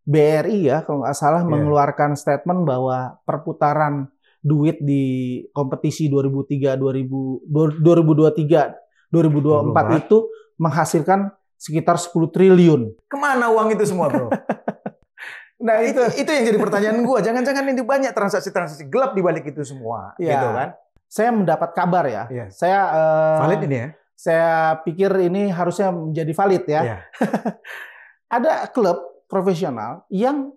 BRI ya kalau nggak salah mengeluarkan statement bahwa perputaran duit di kompetisi 2023 2024 itu menghasilkan sekitar 10 triliun. Kemana uang itu semua, bro? Nah, itu yang jadi pertanyaan gua. Jangan-jangan ini banyak transaksi-transaksi gelap di balik itu semua, gitu kan? Saya mendapat kabar ya. Saya valid ini ya. Saya pikir ini harusnya menjadi valid ya. Ada klub profesional yang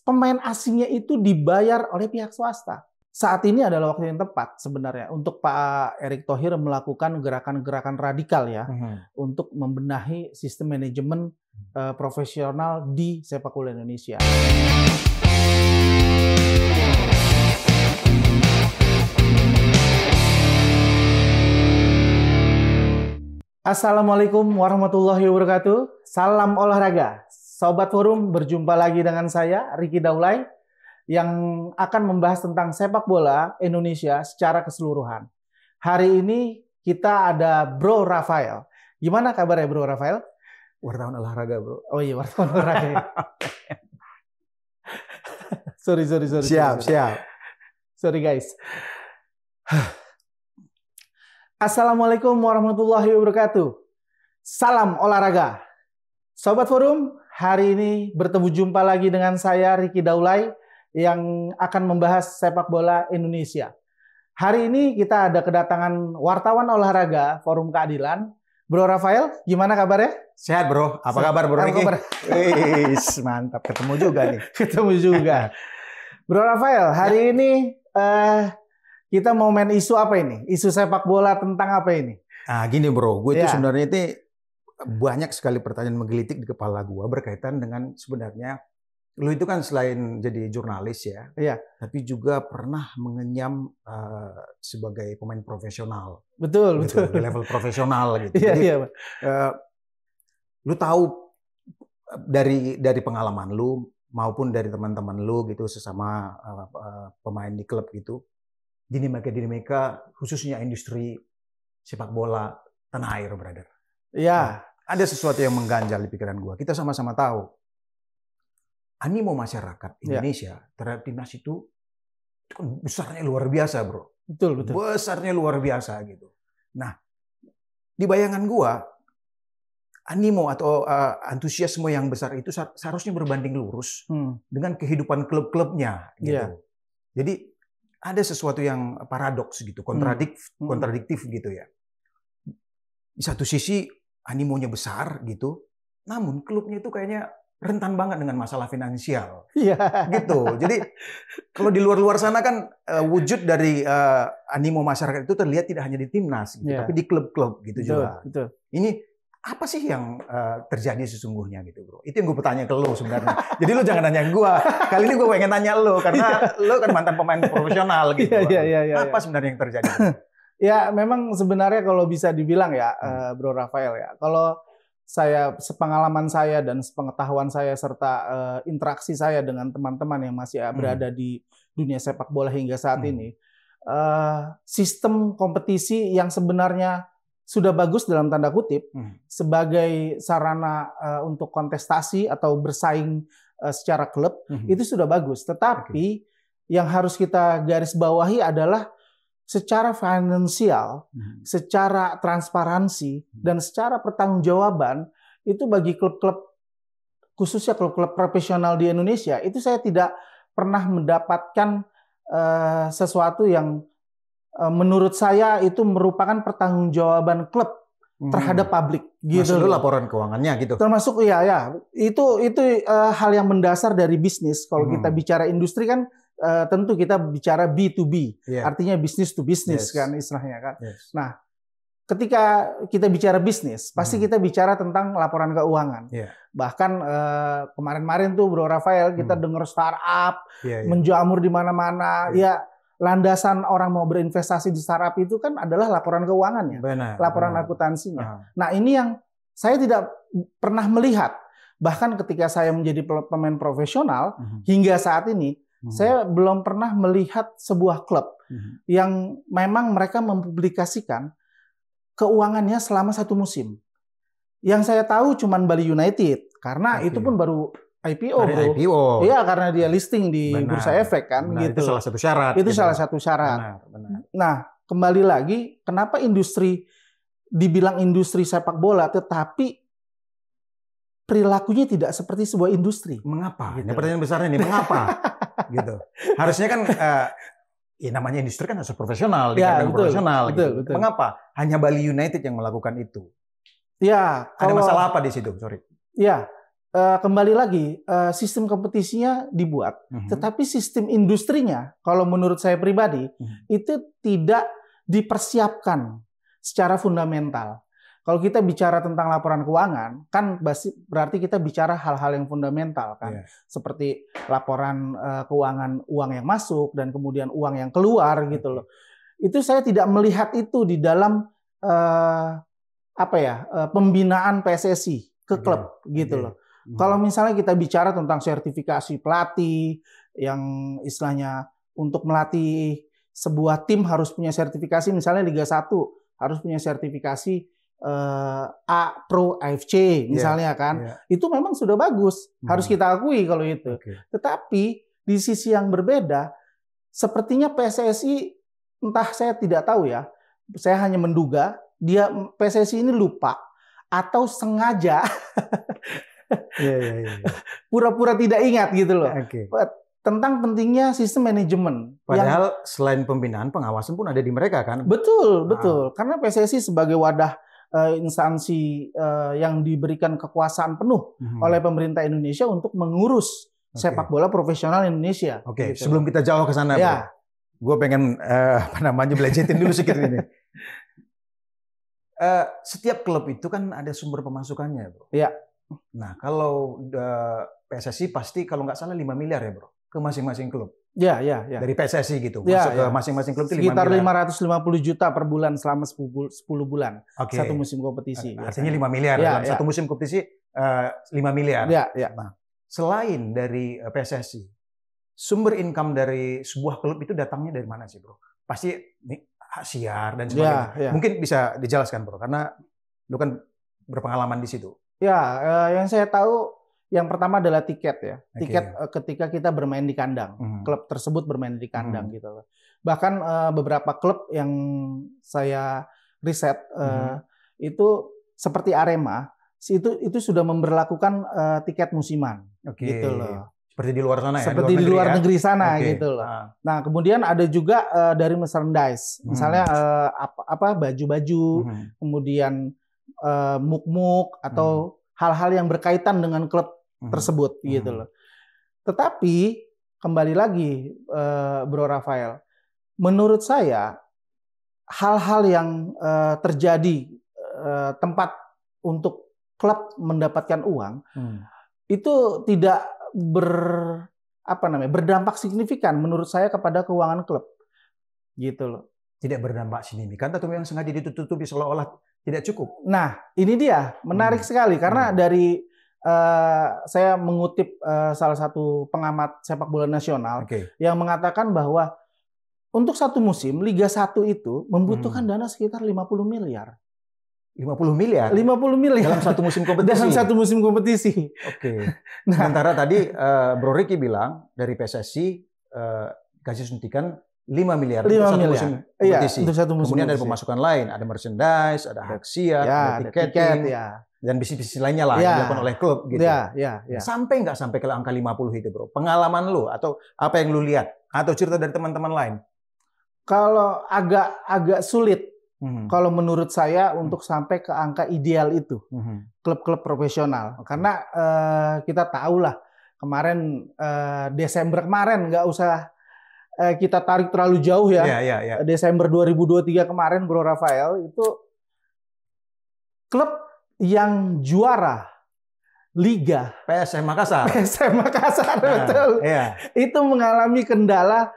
pemain asingnya itu dibayar oleh pihak swasta. Saat ini adalah waktu yang tepat sebenarnya untuk Pak Erick Thohir melakukan gerakan-gerakan radikal ya untuk membenahi sistem manajemen profesional di sepak bola Indonesia. Assalamualaikum warahmatullahi wabarakatuh. Salam olahraga. Sobat Forum, berjumpa lagi dengan saya Ricky Daulay yang akan membahas tentang sepak bola Indonesia secara keseluruhan. Hari ini kita ada Bro Rafael. Gimana kabarnya Bro Rafael? Wartawan olahraga, bro. Oh iya, wartawan olahraga. Sorry. Siap. Sorry guys. Assalamualaikum warahmatullahi wabarakatuh. Salam olahraga. Sobat Forum, hari ini bertemu jumpa lagi dengan saya Ricky Daulay yang akan membahas sepak bola Indonesia. Hari ini kita ada kedatangan wartawan olahraga Forum Keadilan. Bro Rafael, gimana kabarnya? Sehat, bro. Apa kabar, bro Ricky? Mantap, ketemu juga nih. Ketemu juga. Bro Rafael, hari ini kita mau main isu apa ini? Isu sepak bola tentang apa ini? Nah, gini bro, gue itu sebenarnya itu banyak sekali pertanyaan menggelitik di kepala gue berkaitan dengan sebenarnya lu itu kan selain jadi jurnalis ya, tapi juga pernah mengenyam sebagai pemain profesional. Betul. Di level profesional gitu. Jadi, lu tahu dari pengalaman lu maupun dari teman-teman lu gitu sesama pemain di klub gitu, dinamika khususnya industri sepak bola tanah air, brother. Iya. Ada sesuatu yang mengganjal di pikiran gua. Kita sama-sama tahu animo masyarakat Indonesia terhadap timnas itu kan besarnya luar biasa, bro. Betul. Besarnya luar biasa gitu. Nah, di bayangan gua, animo atau antusiasme yang besar itu seharusnya berbanding lurus dengan kehidupan klub-klubnya gitu. Jadi ada sesuatu yang paradoks gitu, kontradiktif gitu ya. Di satu sisi animonya besar gitu, namun klubnya itu kayaknya rentan banget dengan masalah finansial. Gitu. Jadi kalau di luar sana kan wujud dari animo masyarakat itu terlihat tidak hanya di timnas gitu, tapi di klub-klub gitu juga. Betul. Ini apa sih yang terjadi sesungguhnya gitu, bro? Itu yang gue bertanya ke lo sebenarnya. Jadi lo jangan nanya gue. Kali ini gue pengen tanya lo karena lo kan mantan pemain profesional gitu. Apa sebenarnya yang terjadi? Ya, memang sebenarnya kalau bisa dibilang ya, Bro Rafael ya. Kalau sepengalaman saya dan sepengetahuan saya serta interaksi saya dengan teman-teman yang masih berada di dunia sepak bola hingga saat ini, sistem kompetisi yang sebenarnya sudah bagus dalam tanda kutip sebagai sarana untuk kontestasi atau bersaing secara klub itu sudah bagus. Tetapi yang harus kita garis bawahi adalah secara finansial, secara transparansi, dan secara pertanggungjawaban itu bagi klub-klub, khususnya klub-klub profesional di Indonesia, itu saya tidak pernah mendapatkan sesuatu yang menurut saya itu merupakan pertanggungjawaban klub terhadap publik. Gitu. Maksud lu laporan keuangannya gitu? Termasuk itu hal yang mendasar dari bisnis. Kalau kita bicara industri kan tentu kita bicara B2B, artinya business to business kan istilahnya kan. Nah, ketika kita bicara bisnis, pasti kita bicara tentang laporan keuangan. Bahkan kemarin-kemarin tuh Bro Rafael kita dengar startup menjamur di mana-mana. Landasan orang mau berinvestasi di startup itu kan adalah laporan keuangannya, laporan akuntansinya. Nah, ini yang saya tidak pernah melihat. Bahkan ketika saya menjadi pemain profesional hingga saat ini, saya belum pernah melihat sebuah klub yang memang mereka mempublikasikan keuangannya selama satu musim. Yang saya tahu cuma Bali United, karena itu pun baru IPO, Dari bro. IPO. Iya, karena dia listing di Bursa Efek kan, benar, gitu. Itu salah satu syarat. Itu gitu. salah satu syarat. Benar. Nah, kembali lagi, kenapa industri dibilang industri sepak bola, tetapi perilakunya tidak seperti sebuah industri? Mengapa? Gitu. Ini pertanyaan besarnya nih, mengapa? Gitu. Harusnya kan ya namanya industri kan harus profesional, dikatakan profesional. Betul. Mengapa hanya Bali United yang melakukan itu? Ya, ada masalah apa di situ? Sorry. Ya, kembali lagi sistem kompetisinya dibuat, tetapi sistem industrinya, kalau menurut saya pribadi, itu tidak dipersiapkan secara fundamental. Kalau kita bicara tentang laporan keuangan, kan berarti kita bicara hal-hal yang fundamental kan, seperti laporan keuangan uang yang masuk dan kemudian uang yang keluar gitu loh. Itu saya tidak melihat itu di dalam pembinaan PSSI ke klub gitu loh. Kalau misalnya kita bicara tentang sertifikasi pelatih yang istilahnya untuk melatih sebuah tim harus punya sertifikasi, misalnya Liga 1 harus punya sertifikasi A Pro AFC misalnya kan. Itu memang sudah bagus, harus kita akui kalau itu. Tetapi di sisi yang berbeda, sepertinya PSSI, entah saya tidak tahu ya, saya hanya menduga PSSI ini lupa atau sengaja pura-pura tidak ingat gitu loh. Tentang pentingnya sistem manajemen. Padahal selain pembinaan, pengawasan pun ada di mereka kan? Betul. Karena PSSI sebagai wadah instansi yang diberikan kekuasaan penuh oleh pemerintah Indonesia untuk mengurus sepak bola profesional Indonesia. Gitu. Sebelum kita jauh ke sana, gue pengen belajetin dulu sedikit ini. Setiap klub itu kan ada sumber pemasukannya, bro. Iya. Nah, kalau PSSI pasti kalau nggak salah 5 miliar ya, bro, ke masing-masing klub. Iya. Dari PSSI gitu, masuk ke masing-masing klub itu 5 miliar. Sekitar 550 juta per bulan selama 10 bulan. Satu musim kompetisi. Artinya 5 miliar. Dalam satu musim kompetisi 5 miliar. Iya. Nah, selain dari PSSI, sumber income dari sebuah klub itu datangnya dari mana sih, bro? Pasti hak siar dan sebagainya. Mungkin bisa dijelaskan, bro, karena lu kan berpengalaman di situ. Ya, yang saya tahu yang pertama adalah tiket ya. Tiket ketika kita bermain di kandang. Klub tersebut bermain di kandang gitu. Bahkan beberapa klub yang saya riset itu seperti Arema, itu sudah memberlakukan tiket musiman gitu loh. Seperti di luar sana ya? Seperti di luar negeri sana gitu loh. Nah, kemudian ada juga dari merchandise. Misalnya baju-baju, kemudian muk-muk atau hal-hal yang berkaitan dengan klub tersebut gitu loh. Tetapi kembali lagi Bro Rafael, menurut saya hal-hal yang terjadi tempat untuk klub mendapatkan uang itu tidak berdampak signifikan menurut saya kepada keuangan klub gitu loh. Tidak berdampak signifikan atau memang sengaja ditutupi seolah-olah tidak cukup? Nah, ini dia menarik sekali karena dari saya mengutip salah satu pengamat sepak bola nasional yang mengatakan bahwa untuk satu musim Liga 1 itu membutuhkan dana sekitar 50 miliar. 50 miliar? 50 miliar. Dalam satu musim kompetisi? Dalam satu musim kompetisi. Nah, sementara tadi Bro Ricky bilang dari PSSI kasih suntikan 5 miliar untuk satu musim kompetisi. Untuk satu musim kemudian ada pemasukan lain, ada merchandise, ada hak siar, ada tiketing, dan bisnis-bisnis lainnya lah yang dilakukan oleh klub gitu. Sampai nggak sampai ke angka 50 itu, bro? Pengalaman lu atau apa yang lu lihat atau cerita dari teman-teman lain? Kalau agak sulit. Kalau menurut saya untuk sampai ke angka ideal itu klub-klub profesional, karena kita tahulah kemarin Desember kemarin, nggak usah kita tarik terlalu jauh ya. Desember 2023 kemarin, Bro Rafael, itu klub yang juara Liga PSM Makassar. Betul. Itu mengalami kendala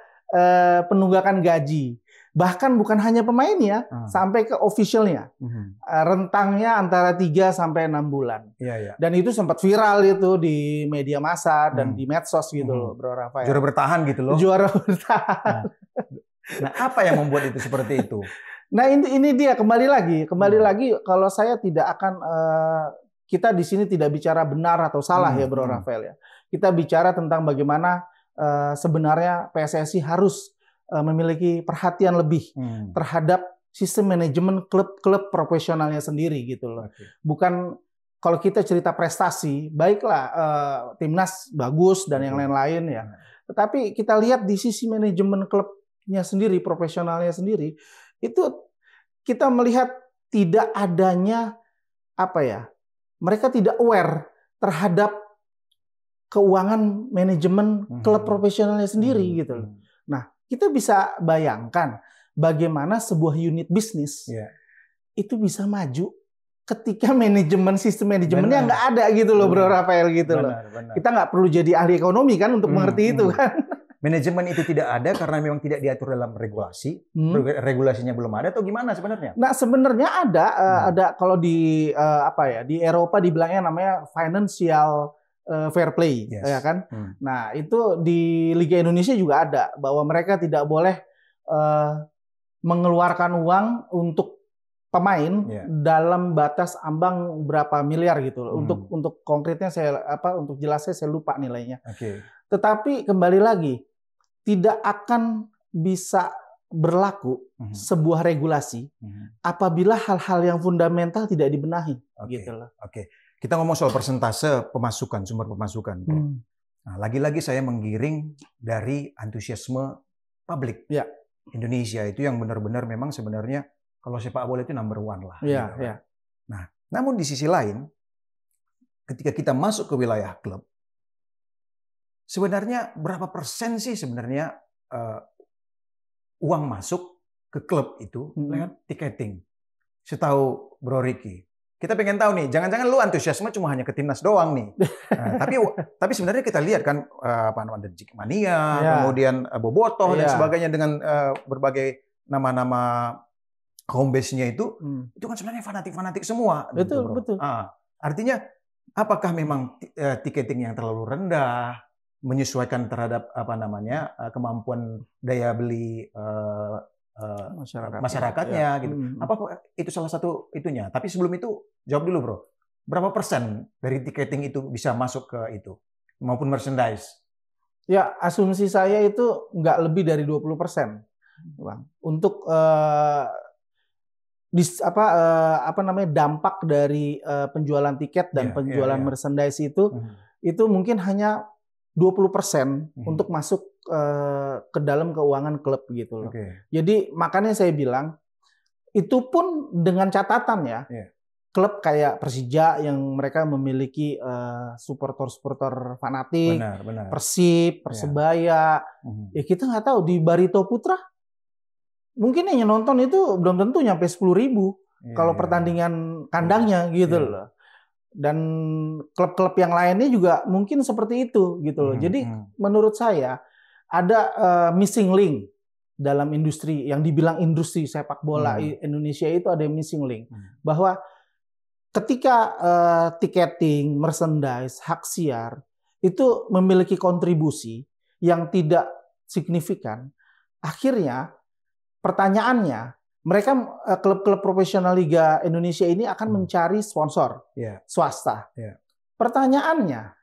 penunggakan gaji. Bahkan bukan hanya pemainnya, sampai ke officialnya. Rentangnya antara 3 sampai 6 bulan. Dan itu sempat viral itu di media massa dan di medsos gitu loh, Bro Rafael. Juara bertahan gitu loh. Juara bertahan. Nah, apa yang membuat itu seperti itu? Nah, ini dia kembali lagi kalau saya tidak akan kita di sini tidak bicara benar atau salah ya, Bro Rafael ya. kita bicara tentang bagaimana sebenarnya PSSI harus memiliki perhatian lebih terhadap sistem manajemen klub-klub profesionalnya sendiri gitu loh. Bukan kalau kita cerita prestasi, baiklah timnas bagus dan yang lain-lain ya. Tetapi kita lihat di sisi manajemen klubnya sendiri, profesionalnya sendiri, itu kita melihat tidak adanya mereka tidak aware terhadap keuangan manajemen klub profesionalnya sendiri gitu loh. Nah, kita bisa bayangkan bagaimana sebuah unit bisnis itu bisa maju ketika sistem manajemennya nggak ada gitu loh, Bro Rafael gitu loh. Kita nggak perlu jadi ahli ekonomi kan untuk mengerti itu kan. Manajemen itu tidak ada karena memang tidak diatur dalam regulasi. Regulasinya belum ada atau gimana sebenarnya? Nah, sebenarnya ada kalau di di Eropa dibilangnya namanya financial fair play, ya kan? Nah, itu di Liga Indonesia juga ada bahwa mereka tidak boleh mengeluarkan uang untuk pemain dalam batas ambang berapa miliar gitu loh. Untuk konkretnya untuk jelasnya saya lupa nilainya. Tetapi kembali lagi tidak akan bisa berlaku sebuah regulasi apabila hal-hal yang fundamental tidak dibenahi gitu loh. Kita ngomong soal persentase pemasukan, sumber pemasukan. Nah, lagi-lagi saya menggiring dari antusiasme publik. Indonesia itu yang benar-benar memang sebenarnya kalau sepak bola itu number one lah. Nah, namun di sisi lain, ketika kita masuk ke wilayah klub, sebenarnya berapa persen sih sebenarnya uang masuk ke klub itu lewat tiketing? Setahu Bro Ricky, kita pengen tahu nih, jangan-jangan lu antusiasme cuma hanya ke timnas doang nih. Nah, tapi sebenarnya kita lihat kan ada Jackmania, kemudian Bobotoh dan sebagainya dengan berbagai nama-nama home base-nya itu kan sebenarnya fanatik-fanatik semua. Betul, gitu, betul. Artinya apakah memang tiketing yang terlalu rendah menyesuaikan terhadap kemampuan daya beli masyarakatnya gitu. Apa itu salah satu itunya? Tapi sebelum itu jawab dulu, Bro. Berapa persen dari tiketing itu bisa masuk ke itu maupun merchandise? Ya, asumsi saya itu nggak lebih dari 20%. Bang. Untuk dampak dari penjualan tiket dan penjualan merchandise itu mungkin hanya 20% untuk masuk ke dalam keuangan klub gitu loh. Jadi makanya saya bilang itu pun dengan catatan klub kayak Persija yang mereka memiliki supporter fanatik, Persib, Persebaya, ya kita nggak tahu di Barito Putra mungkin yang nonton itu belum tentu nyampe 10.000 kalau pertandingan kandangnya gitu loh. Dan klub-klub yang lainnya juga mungkin seperti itu gitu loh. Jadi menurut saya ada missing link dalam industri yang dibilang industri sepak bola Indonesia itu ada missing link bahwa ketika tiketing, merchandise, hak siar itu memiliki kontribusi yang tidak signifikan, akhirnya pertanyaannya, mereka klub-klub profesional Liga Indonesia ini akan mencari sponsor swasta. Pertanyaannya,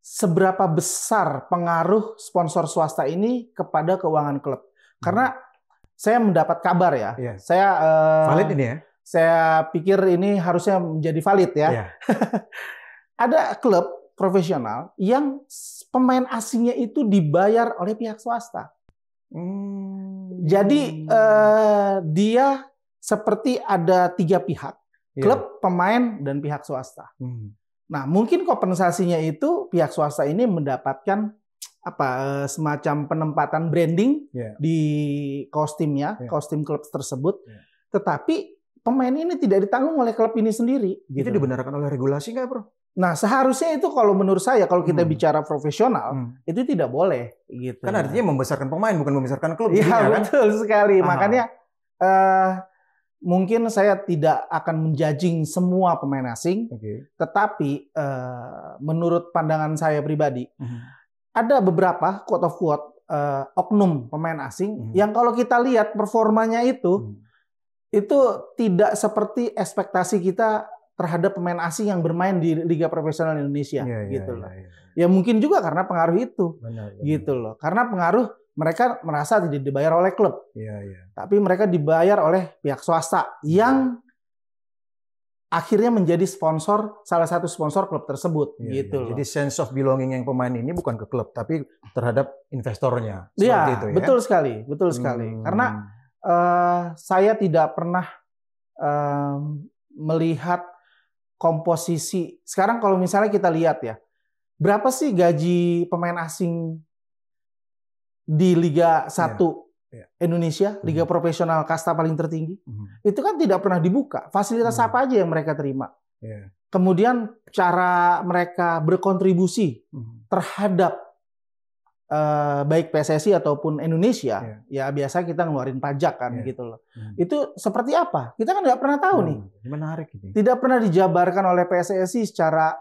seberapa besar pengaruh sponsor swasta ini kepada keuangan klub? Karena saya mendapat kabar saya valid ini ya. Saya pikir ini harusnya menjadi valid ya. Ada klub profesional yang pemain asingnya itu dibayar oleh pihak swasta. Jadi dia seperti ada 3 pihak, klub, pemain, dan pihak swasta. Nah, mungkin kompensasinya itu pihak swasta ini mendapatkan semacam penempatan branding di kostimnya, kostim klub tersebut. Tetapi pemain ini tidak ditanggung oleh klub ini sendiri. Itu dibenarkan oleh regulasi nggak, Bro? Nah, seharusnya itu kalau menurut saya kalau kita bicara profesional itu tidak boleh gitu. Kan artinya membesarkan pemain bukan membesarkan klub. Iya, betul sekali. Makanya mungkin saya tidak akan menjudging semua pemain asing, tetapi menurut pandangan saya pribadi ada beberapa quote of quote oknum pemain asing yang kalau kita lihat performanya itu tidak seperti ekspektasi kita terhadap pemain asing yang bermain di Liga Profesional Indonesia, gitu loh. Iya. Ya mungkin juga karena pengaruh itu, Benar. gitu loh. Karena pengaruh mereka merasa tidak dibayar oleh klub, tapi mereka dibayar oleh pihak swasta yang akhirnya menjadi salah satu sponsor klub tersebut, gitu loh. Jadi sense of belonging yang pemain ini bukan ke klub, tapi terhadap investornya. Iya, itu, ya? betul sekali. Karena saya tidak pernah melihat komposisi. Sekarang kalau misalnya kita lihat ya, berapa sih gaji pemain asing di Liga 1 Indonesia, Liga Profesional kasta paling tertinggi? Itu kan tidak pernah dibuka. Fasilitas apa aja yang mereka terima? Kemudian cara mereka berkontribusi terhadap baik PSSI ataupun Indonesia, ya biasa kita ngeluarin pajak kan, gitu loh. Itu seperti apa? Kita kan nggak pernah tahu nih. Menarik ini. Tidak pernah dijabarkan oleh PSSI secara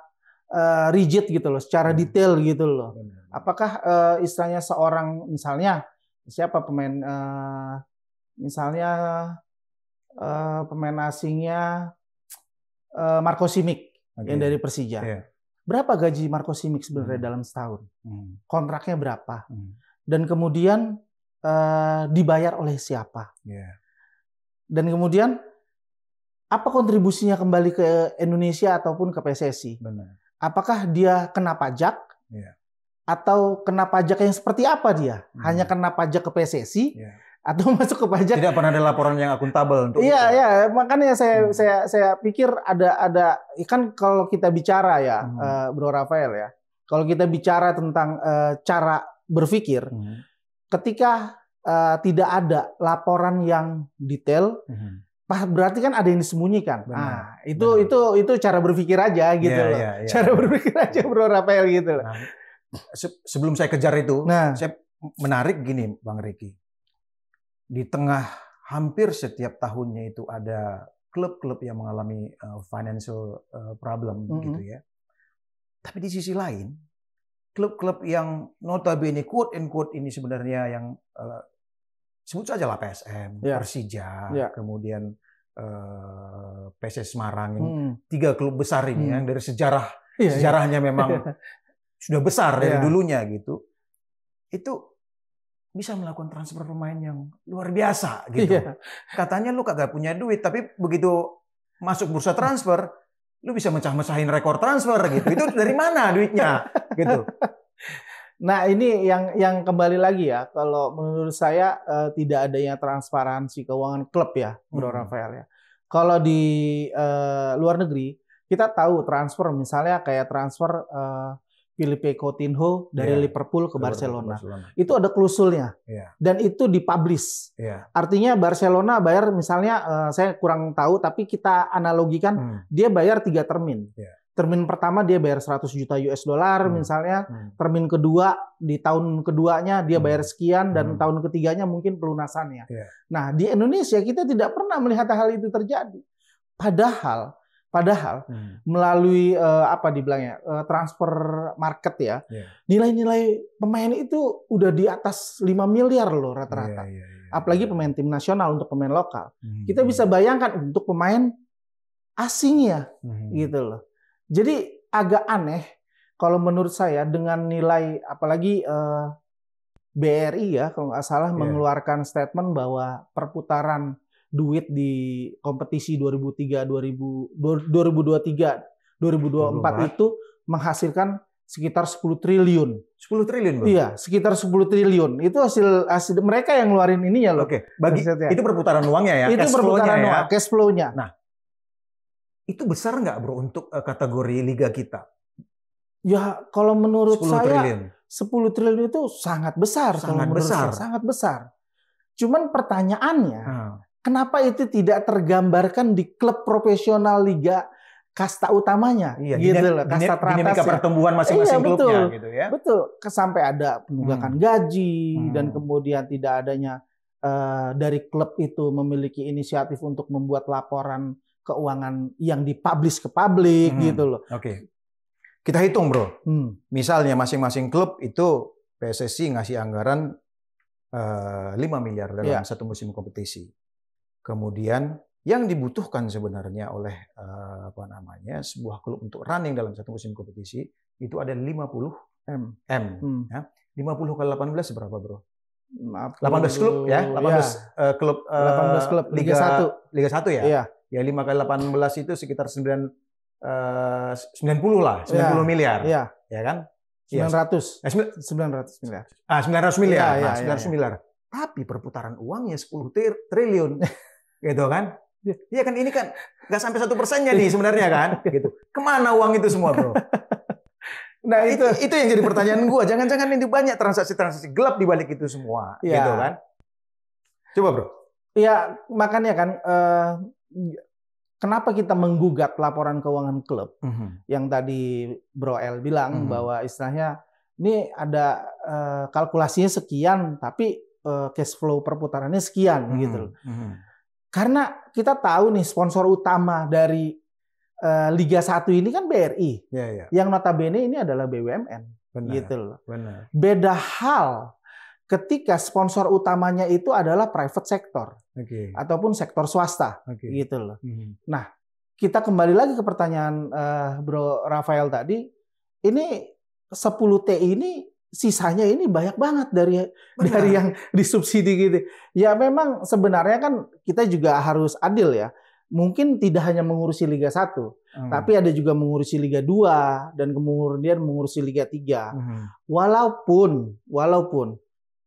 rigid gitu loh, secara detail gitu loh. Apakah istilahnya seorang, misalnya siapa pemain, misalnya pemain asingnya Marco Simic yang dari Persija. Berapa gaji Marco Simic sebenarnya dalam setahun? Kontraknya berapa? Dan kemudian dibayar oleh siapa? Dan kemudian apa kontribusinya kembali ke Indonesia ataupun ke PSSI? Apakah dia kena pajak? Atau kena pajak yang seperti apa dia? Hanya kena pajak ke PSSI? Atau masuk ke pajak? Tidak pernah ada laporan yang akuntabel untuk itu. Iya, makanya saya pikir ada kan kalau kita bicara ya, Bro Rafael ya. Kalau kita bicara tentang cara berpikir, ketika tidak ada laporan yang detail, berarti kan ada yang disembunyikan. Itu cara berpikir aja gitu loh. Cara berpikir aja Bro Rafael gitu loh. Sebelum saya kejar itu, saya menarik gini Bang Ricky. Di tengah hampir setiap tahunnya itu ada klub-klub yang mengalami financial problem gitu ya. Tapi di sisi lain, klub-klub yang notabene quote and quote ini sebenarnya yang sebut saja lah PSM, Persija, kemudian PSS Semarang, yang 3 klub besar ini yang dari sejarahnya memang sudah besar dari dulunya gitu. Itu bisa melakukan transfer pemain yang luar biasa gitu. Katanya lu kagak punya duit, tapi begitu masuk bursa transfer, lu bisa mecah-mecahin rekor transfer gitu. Itu dari mana duitnya gitu. Nah, ini yang kembali lagi ya, kalau menurut saya tidak adanya transparansi keuangan klub ya, Bro Rafael ya. Kalau di luar negeri, kita tahu transfer misalnya kayak transfer Philippe Coutinho dari Liverpool ke Barcelona. Itu ada klausulnya. Dan itu dipublish. Artinya Barcelona bayar misalnya, saya kurang tahu, tapi kita analogikan, dia bayar 3 termin. Termin pertama dia bayar 100 juta US dollar misalnya. Termin kedua, di tahun keduanya dia bayar sekian, dan tahun ketiganya mungkin pelunasannya. Nah, di Indonesia kita tidak pernah melihat hal itu terjadi. Padahal melalui apa dibilangnya transfer market ya, nilai-nilai pemain itu udah di atas 5 miliar loh rata-rata. Apalagi pemain tim nasional untuk pemain lokal. Kita bisa bayangkan untuk pemain asingnya gitu loh. Jadi agak aneh kalau menurut saya dengan nilai, apalagi BRI ya kalau nggak salah mengeluarkan statement bahwa perputaran duit di kompetisi 2023 2024 itu menghasilkan sekitar 10 triliun. 10 triliun, Bro? Iya, sekitar 10 triliun. Itu hasil mereka yang ngeluarin ininya loh. Oke, itu perputaran uangnya ya? Itu perputaran uang, cash flow-nya. Nah, itu besar nggak, Bro, untuk kategori liga kita? Ya, kalau menurut 10 saya triliun. 10 triliun itu sangat besar. Sangat besar. Sangat besar. Cuman pertanyaannya, kenapa itu tidak tergambarkan di klub profesional liga kasta utamanya? Gitu loh, kasta teratas. Dinamika pertumbuhan masing-masing klubnya gitu ya. Betul, sampai ada penunggakan gaji dan kemudian tidak adanya dari klub itu memiliki inisiatif untuk membuat laporan keuangan yang dipublish ke publik gitu loh. Oke. Kita hitung, Bro. Misalnya masing-masing klub itu PSSI ngasih anggaran 5 miliar dalam satu musim kompetisi. Kemudian Yang dibutuhkan sebenarnya oleh sebuah klub untuk running dalam satu musim kompetisi itu ada 50 M. Ya. 50 kali 18 berapa, Bro? 18 klub ya, 18 klub 18 klub Liga 1. Liga 1 ya. Iya. Ya 5 kali 18 itu sekitar 90 lah, 90 miliar. Iya. Ya kan? 900 miliar. 900 miliar. Iya, 900 miliar. Tapi perputaran uangnya 10 triliun. Gitu kan? Iya kan, ini kan nggak sampai 1%-nya nih sebenarnya kan, gitu. Kemana uang itu semua, Bro? Nah itu yang jadi pertanyaan gue. Jangan-jangan ini banyak transaksi-transaksi gelap di balik itu semua, gitu kan? Coba, Bro. Iya, makanya kan kenapa kita menggugat laporan keuangan klub yang tadi Bro El bilang bahwa istilahnya ini ada kalkulasinya sekian, tapi cash flow perputarannya sekian, gitu. Karena kita tahu nih sponsor utama dari Liga 1 ini kan BRI. Yang notabene ini adalah BUMN. Benar, gitu loh. Benar. Beda hal ketika sponsor utamanya itu adalah private sector. Ataupun sektor swasta. Gitu loh. Nah, kita kembali lagi ke pertanyaan Bro Rafael tadi. Ini 10T ini sisanya ini banyak banget dari yang disubsidi gitu. Ya memang sebenarnya kan kita juga harus adil ya. Mungkin tidak hanya mengurusi Liga 1, tapi ada juga mengurusi Liga 2 dan kemudian mengurusi Liga 3. Walaupun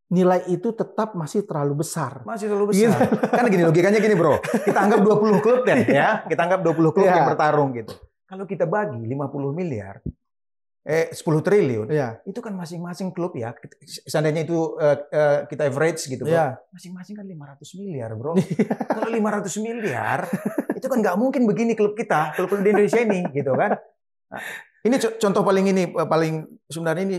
nilai itu tetap masih terlalu besar. Masih terlalu besar. Gitu. Kan gini logikanya gini, Bro. Kita anggap 20 klub deh ya. Kita anggap 20 klub yang bertarung gitu. Kalau kita bagi 50 miliar 10 triliun, itu kan masing-masing klub ya, seandainya itu kita average gitu, Bro, masing-masing kan 500 miliar, Bro. Kalau 500 miliar, itu kan nggak mungkin begini klub kita, klub di Indonesia ini, gitu kan. Nah, ini contoh paling sebenarnya ini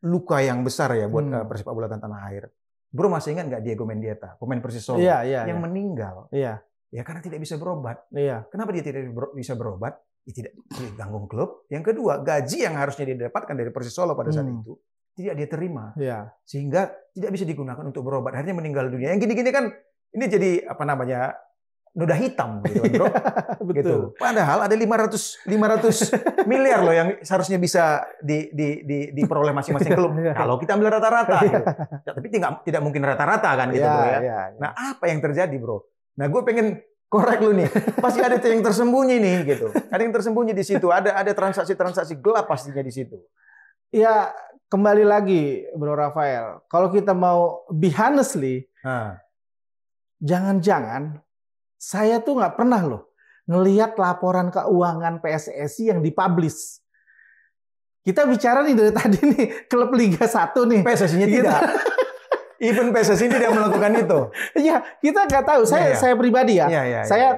luka yang besar ya buat persepak bola tanah air. Bro masih ingat nggak Diego Mendieta, pemain Persis Solo, yang meninggal? Ya karena tidak bisa berobat. Kenapa dia tidak bisa berobat? Tidak ditanggung klub. Yang kedua, gaji yang harusnya dia dapatkan dari Persis Solo pada saat itu tidak dia terima, sehingga tidak bisa digunakan untuk berobat. Akhirnya meninggal dunia. Yang gini-gini kan ini jadi noda hitam, gitu, Bro. Betul. Gitu. Padahal ada 500 miliar loh yang seharusnya bisa diperoleh masing-masing klub. Kalau kita ambil rata-rata, gitu. Tapi tidak mungkin rata-rata kan, gitu, Bro ya. Nah, apa yang terjadi, Bro? Nah, gue pengen korek lu nih, pasti ada yang tersembunyi nih, gitu. Ada yang tersembunyi di situ, ada transaksi-transaksi gelap pastinya di situ. Ya, kembali lagi, Bro Rafael. Kalau kita mau be honestly, jangan-jangan saya tuh nggak pernah loh ngelihat laporan keuangan PSSI yang dipublish. Kita bicara nih dari tadi nih, klub Liga 1 nih. PSSI-nya tidak. Even PSSI tidak melakukan itu. Iya, kita nggak tahu. Saya pribadi ya.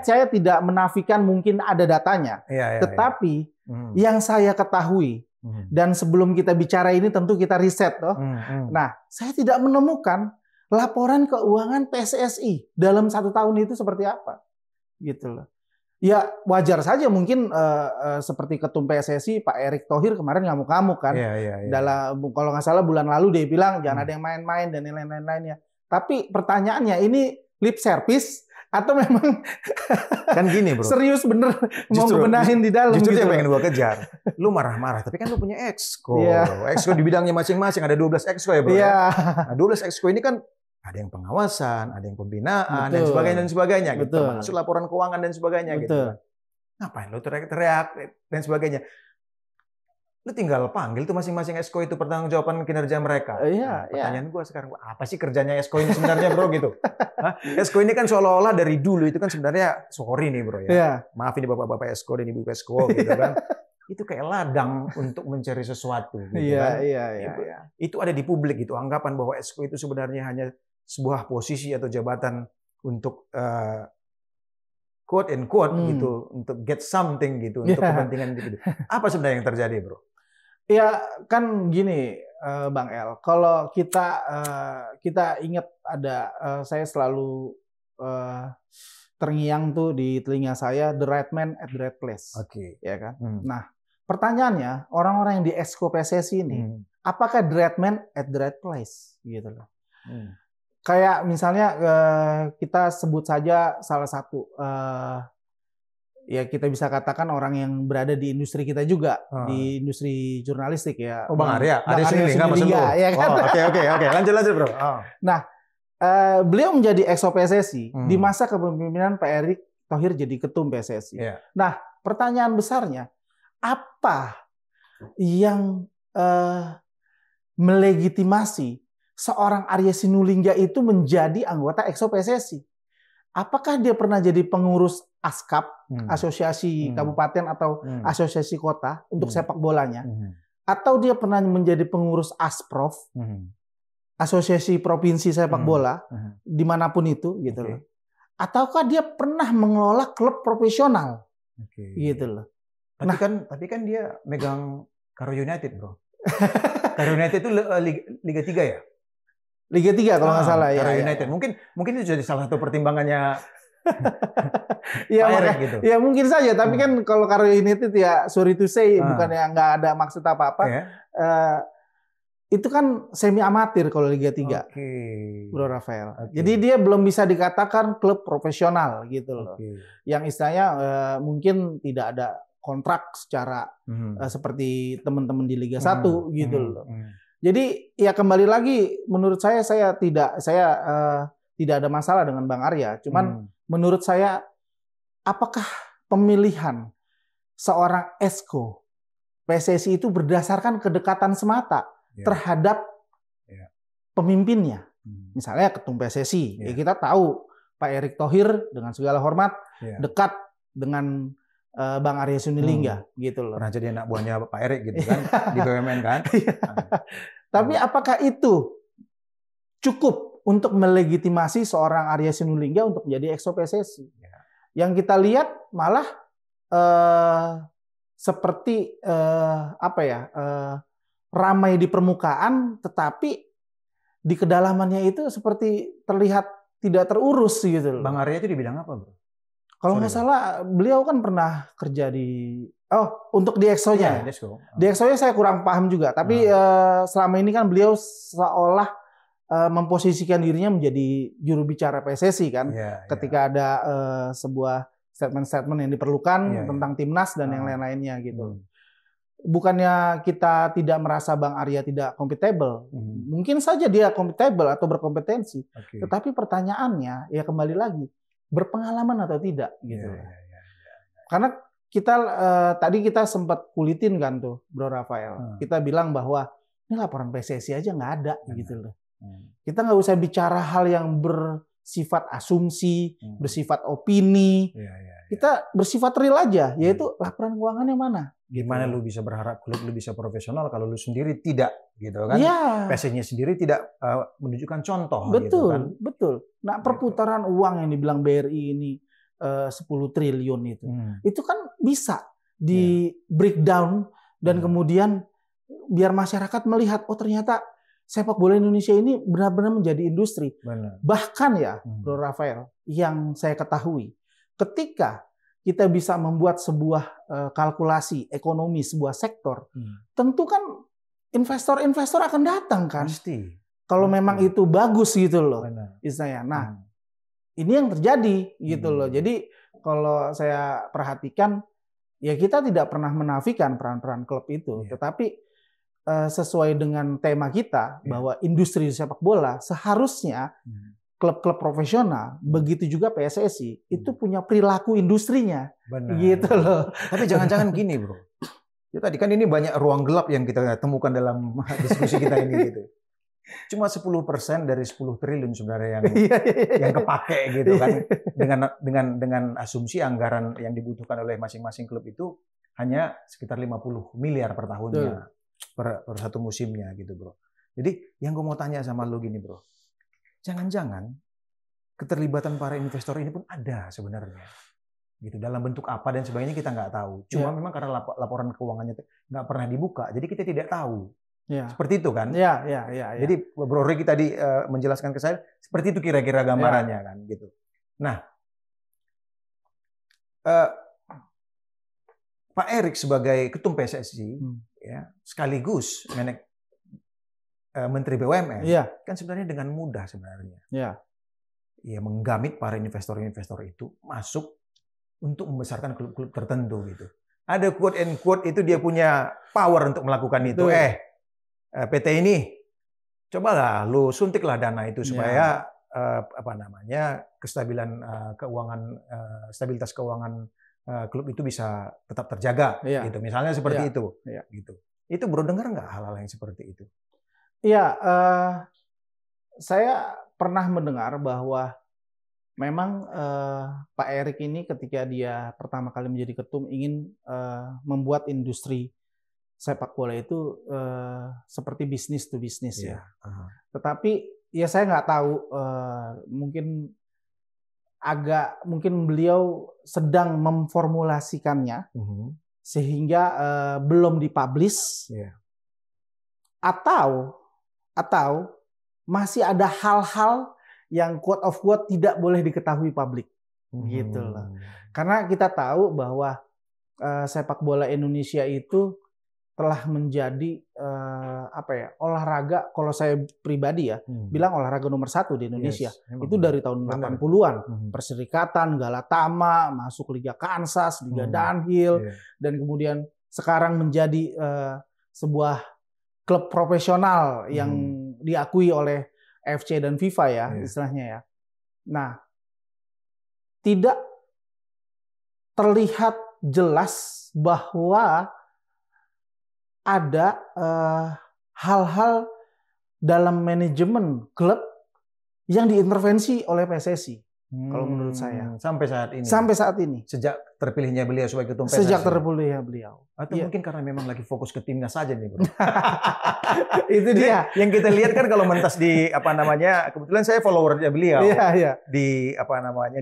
Saya tidak menafikan mungkin ada datanya. Tetapi yang saya ketahui dan sebelum kita bicara ini tentu kita riset toh. Nah, saya tidak menemukan laporan keuangan PSSI dalam 1 tahun itu seperti apa. Gitu loh. Ya wajar saja mungkin seperti ketum PSSI Pak Erick Thohir kemarin ngamuk-ngamuk kan. Dalam kalau nggak salah bulan lalu dia bilang jangan ada yang main-main dan lain-lainnya. Tapi pertanyaannya ini lip service atau memang kan gini, Bro. Serius bener mau benahin di dalam. Justru gitu. yang pengen gua kejar. Lu marah-marah, tapi kan lu punya exco. Exco di bidangnya masing-masing ada 12 exco ya, Bro. Nah, 12 exco ini kan ada yang pengawasan, ada yang pembinaan, dan sebagainya. Gitu. Termasuk laporan keuangan dan sebagainya. Gitu. Ngapain lu teriak-teriak dan sebagainya? Lu tinggal panggil tuh masing-masing exco itu pertanggungjawaban kinerja mereka. Pertanyaan gue sekarang, apa sih kerjanya exco ini sebenarnya, Bro? Gitu. Exco ini kan seolah-olah dari dulu itu kan sebenarnya, sorry nih, Bro ya. Maaf ini bapak-bapak exco dan ibu exco gitu kan. Itu kayak ladang untuk mencari sesuatu. Gitu kan. Itu ada di publik gitu, anggapan bahwa exco itu sebenarnya hanya sebuah posisi atau jabatan untuk quote and quote gitu, untuk get something gitu, untuk kepentingan gitu. Apa sebenarnya yang terjadi, Bro? Ya kan gini, Bang El. Kalau kita ingat ada, saya selalu terngiang tuh di telinga saya, the right man at the right place. Ya kan. Nah, pertanyaannya orang-orang yang di exco PSSI ini, apakah the right man at the right place, gitu loh. Kayak misalnya kita sebut saja salah satu ya kita bisa katakan orang yang berada di industri kita juga, di industri jurnalistik ya. Oh, Bang Arya, Bang Arya Sinulinga, ya kan? Oke, lanjut bro. Nah, beliau menjadi exco PSSI di masa kepemimpinan Pak Erick Thohir jadi ketum PSSI. Nah, pertanyaan besarnya, apa yang melegitimasi seorang Arya Sinulinga itu menjadi anggota exco PSSI? Apakah dia pernah jadi pengurus ASKAP, asosiasi kabupaten atau asosiasi kota untuk sepak bolanya? Atau dia pernah menjadi pengurus ASPROF, asosiasi provinsi sepak bola, dimanapun itu, gitu loh. Ataukah dia pernah mengelola klub profesional, gitu loh. Tapi kan dia megang Karo United, bro. Karo United itu Liga 3 ya? Liga 3 kalau nggak salah ya. Karo United. Mungkin itu jadi salah satu pertimbangannya ya, Pak Erick gitu. Ya mungkin saja, tapi kan kalau Karo United ya sorry to say bukannya nggak ada maksud apa-apa. Itu kan semi amatir kalau Liga 3. Bro Rafael. Jadi dia belum bisa dikatakan klub profesional gitu loh. Yang istilahnya mungkin tidak ada kontrak secara seperti teman-teman di Liga 1 gitu loh. Jadi ya kembali lagi menurut saya tidak ada masalah dengan Bang Arya. Cuman menurut saya apakah pemilihan seorang exco PSSI itu berdasarkan kedekatan semata terhadap pemimpinnya? Misalnya ketum PSSI, ya kita tahu Pak Erick Thohir dengan segala hormat dekat dengan Bang Arya Sinulinga gitu loh. Pernah jadi anak buahnya Pak Erick gitu kan di BUMN kan. Tapi apakah itu cukup untuk melegitimasi seorang Arya Sinulinga untuk menjadi exco PSSI? Yang kita lihat malah seperti ramai di permukaan, tetapi di kedalamannya itu seperti terlihat tidak terurus gitu loh. Bang Arya itu di bidang apa, bro? Kalau nggak salah, beliau kan pernah kerja di untuk di exco-nya. Di exco-nya saya kurang paham juga. Tapi selama ini kan beliau seolah memposisikan dirinya menjadi juru bicara PSSI kan. Ketika ada sebuah statement-statement yang diperlukan tentang timnas dan yang lain-lainnya gitu. Bukannya kita tidak merasa Bang Arya tidak kompatibel. Mungkin saja dia kompatibel atau berkompetensi. Tetapi pertanyaannya ya kembali lagi, berpengalaman atau tidak gitu. Karena kita tadi kita sempat kulitin kan tuh Bro Rafael. Kita bilang bahwa ini laporan PSSI aja nggak ada gitu loh. Kita nggak usah bicara hal yang bersifat asumsi, bersifat opini. Kita bersifat real aja, yaitu laporan keuangan yang mana. Gimana lu bisa berharap klub lu bisa profesional kalau lu sendiri tidak, gitu kan? PSSI-nya sendiri tidak menunjukkan contoh. Betul, gitu kan? Betul. Nah, perputaran uang yang dibilang BRI ini 10 triliun itu kan bisa di breakdown dan kemudian biar masyarakat melihat, oh ternyata sepak bola Indonesia ini benar-benar menjadi industri. Bahkan ya, Bro Rafael, yang saya ketahui, ketika kita bisa membuat sebuah kalkulasi ekonomi sebuah sektor, tentu kan investor-investor akan datang kan. Pasti. Kalau memang itu bagus gitu loh, istilahnya. Nah, ini yang terjadi gitu loh. Jadi kalau saya perhatikan, ya kita tidak pernah menafikan peran-peran klub itu, tetapi sesuai dengan tema kita bahwa industri sepak bola seharusnya klub-klub profesional, begitu juga PSSI, itu punya perilaku industrinya. Gitu loh. Tapi jangan-jangan gini, bro. Ya, tadi kan ini banyak ruang gelap yang kita temukan dalam diskusi kita ini gitu. Cuma 10% dari 10 triliun sebenarnya yang kepake gitu kan. Dengan asumsi anggaran yang dibutuhkan oleh masing-masing klub itu hanya sekitar 50 miliar per tahunnya. Per satu musimnya gitu, bro. Jadi yang gue mau tanya sama lu gini, bro. Jangan-jangan keterlibatan para investor ini pun ada sebenarnya, gitu dalam bentuk apa dan sebagainya kita nggak tahu. Cuma memang karena laporan keuangannya nggak pernah dibuka, jadi kita tidak tahu. Seperti itu kan? Jadi Bro Ricky tadi menjelaskan ke saya seperti itu kira-kira gambarannya kan, gitu. Nah, Pak Erick sebagai ketum PSSI, ya sekaligus Menteri BUMN, Iya. kan sebenarnya dengan mudah sebenarnya. Iya. Ya menggamit para investor-investor itu masuk untuk membesarkan klub-klub tertentu gitu. Ada quote and quote itu dia punya power untuk melakukan itu. PT ini cobalah lu suntiklah dana itu supaya kestabilan keuangan, stabilitas keuangan klub itu bisa tetap terjaga gitu. Misalnya seperti itu gitu. Itu Bro dengar nggak hal-hal yang seperti itu? Iya, saya pernah mendengar bahwa memang Pak Erik ini ketika dia pertama kali menjadi ketum ingin membuat industri sepak bola itu seperti bisnis to bisnis ya. Tetapi ya saya nggak tahu, mungkin beliau sedang memformulasikannya sehingga belum dipublish atau masih ada hal-hal yang quote of quote tidak boleh diketahui publik gitu loh. Karena kita tahu bahwa sepak bola Indonesia itu telah menjadi olahraga, kalau saya pribadi ya bilang olahraga nomor 1 di Indonesia. Itu dari tahun 80-an. Perserikatan, Galatama, masuk Liga Kansas, Liga Dunhill, dan kemudian sekarang menjadi sebuah klub profesional yang diakui oleh FC dan FIFA ya istilahnya ya. Nah, tidak terlihat jelas bahwa ada hal-hal dalam manajemen klub yang diintervensi oleh PSSI. Kalau menurut saya. Sampai saat ini. Sampai saat ini. Sejak terpilihnya beliau sebagai ketum PSSI. Sejak terpilihnya beliau. Atau mungkin karena memang lagi fokus ke timnas saja nih, Bro. Itu dia. Yang kita lihat kan kalau mentas di kebetulan saya followernya beliau. Iya. Di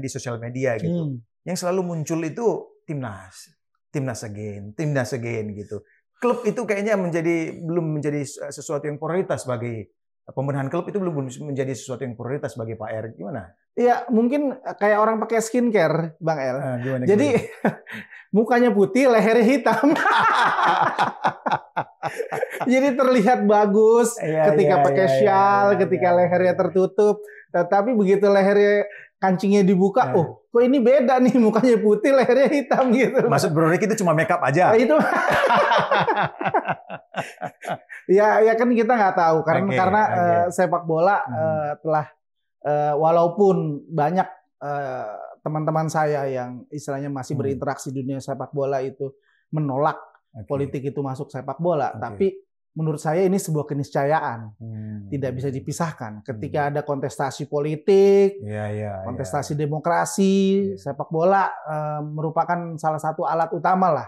di sosial media gitu. Yang selalu muncul itu timnas again gitu. Klub itu kayaknya belum menjadi sesuatu yang prioritas bagi pembenahan klub, itu belum menjadi sesuatu yang prioritas bagi Pak Erik. Gimana? Iya, mungkin kayak orang pakai skincare, Bang El. Jadi mukanya putih, lehernya hitam. Jadi terlihat bagus ketika pakai shawl, ketika lehernya tertutup. Tetapi begitu lehernya kancingnya dibuka, kok ini beda nih, mukanya putih, lehernya hitam gitu. Maksud Bro Rick itu cuma makeup aja? Itu ya kan kita nggak tahu karena sepak bola telah walaupun banyak teman-teman saya yang istilahnya masih berinteraksi di dunia sepak bola itu menolak politik itu masuk sepak bola, tapi menurut saya ini sebuah keniscayaan, tidak bisa dipisahkan. Ketika ada kontestasi politik, kontestasi demokrasi, sepak bola merupakan salah satu alat utama lah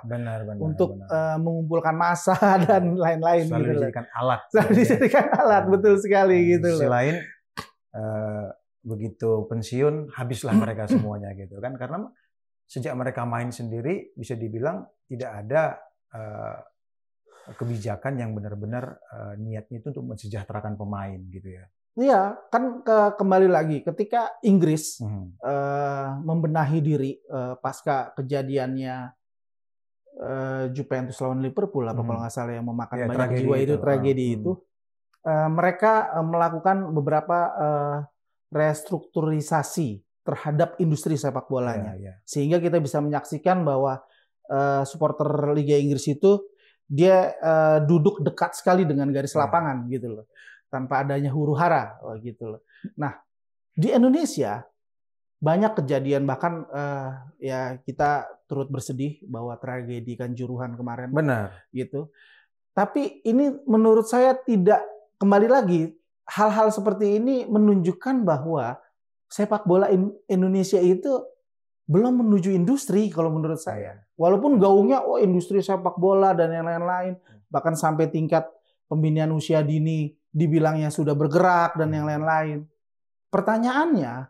untuk mengumpulkan massa dan lain-lain. Selalu dijadikan alat. Selalu dijadikan alat, betul sekali gitu. Selain begitu pensiun, habislah mereka semuanya gitu kan? Karena sejak mereka main sendiri, bisa dibilang tidak ada kebijakan yang benar-benar niatnya itu untuk mensejahterakan pemain gitu ya. Iya, kan kembali lagi ketika Inggris membenahi diri pasca kejadiannya Juventus lawan Liverpool kalau nggak salah yang memakan banyak jiwa itu, tragedi itu, mereka melakukan beberapa restrukturisasi terhadap industri sepak bolanya, sehingga kita bisa menyaksikan bahwa supporter Liga Inggris itu dia duduk dekat sekali dengan garis lapangan gitu loh, tanpa adanya huru-hara gitu loh. Nah, di Indonesia banyak kejadian, bahkan ya kita turut bersedih bahwa tragedi Kanjuruhan kemarin. Benar. Gitu. Tapi ini menurut saya tidak, kembali lagi hal-hal seperti ini menunjukkan bahwa sepak bola Indonesia itu belum menuju industri kalau menurut saya. Walaupun gaungnya industri sepak bola dan yang lain-lain, bahkan sampai tingkat pembinaan usia dini dibilangnya sudah bergerak dan yang lain-lain. Pertanyaannya,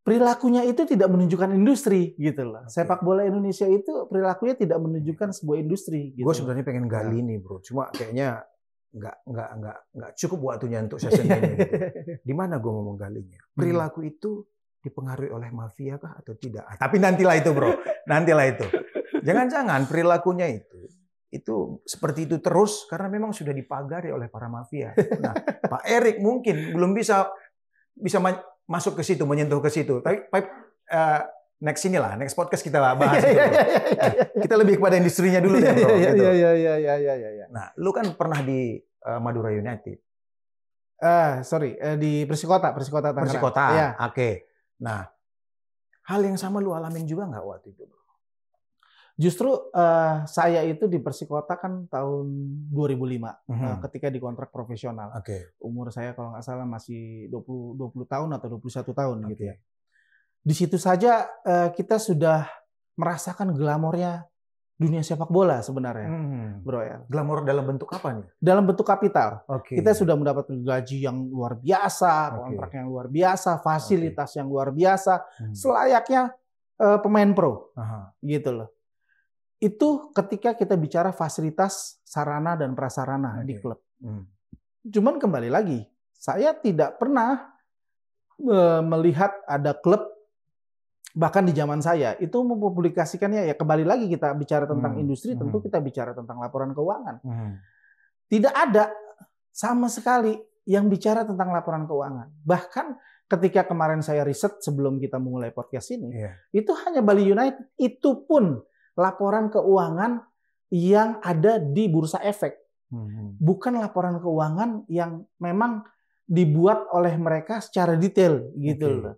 perilakunya itu tidak menunjukkan industri gitu loh. Sepak bola Indonesia itu perilakunya tidak menunjukkan sebuah industri. Gitu. Gue sebenarnya pengen gali nih, Bro. Cuma kayaknya nggak cukup waktunya untuk session ini. Gitu. Di mana gue mau menggalinya? Perilaku itu dipengaruhi oleh mafia kah atau tidak? Tapi nantilah itu, Bro. Nantilah itu. Jangan-jangan perilakunya itu seperti itu terus karena memang sudah dipagari oleh para mafia. Nah, Pak Erik mungkin belum bisa masuk ke situ, menyentuh ke situ. Tapi next podcast kita bahas itu. Kita lebih kepada industrinya dulu deh, bro. Gitu. Nah, lu kan pernah di Madura United. Di Persikota Tangerang. Persikota, oke. Nah, hal yang sama lu alamin juga nggak waktu itu, bro? Justru saya itu di Persikota kan tahun 2005 ketika di kontrak profesional. Umur saya kalau nggak salah masih 20 tahun atau 21 tahun gitu ya. Di situ saja kita sudah merasakan glamornya dunia sepak bola sebenarnya, bro ya. Glamor dalam bentuk apa nih? Dalam bentuk kapital. Kita sudah mendapatkan gaji yang luar biasa, kontrak yang luar biasa, fasilitas yang luar biasa, selayaknya pemain pro, gitu loh. Itu ketika kita bicara fasilitas sarana dan prasarana di klub. Cuman kembali lagi, saya tidak pernah melihat ada klub, bahkan di zaman saya, itu mempublikasikannya, ya kembali lagi kita bicara tentang industri, tentu kita bicara tentang laporan keuangan. Tidak ada sama sekali yang bicara tentang laporan keuangan. Bahkan ketika kemarin saya riset sebelum kita memulai podcast ini, itu hanya Bali United, itu pun laporan keuangan yang ada di Bursa Efek. Bukan laporan keuangan yang memang dibuat oleh mereka secara detail gitu loh.